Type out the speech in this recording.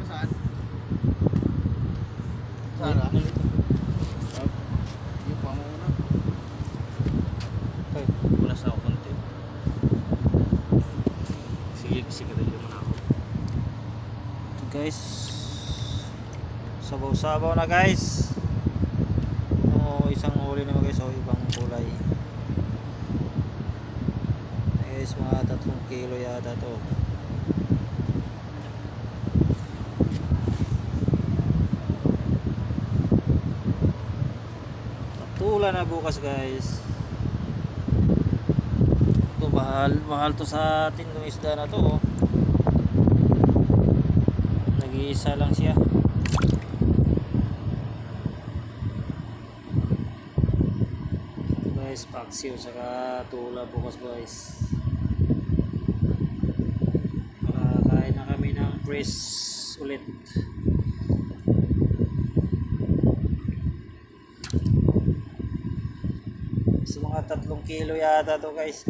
Saan? Saan ah? Yung pa mo muna. Okay. Punas na ako konti. Sige, sigarilyo muna ako. Ito guys. Sabaw-sabaw na guys. Oh, isang huli naman guys. Oh, ibang kulay. Guys, mga 3 kilo yata to. Tula na bukas guys. Ito mahal to sa atin ng isda na to. Oh. Nag-iisa lang siya. Ito guys, paksiw saka tula bukas guys. Kain na kami ng fresh ulit. Sa mga 3 kilo yata to guys.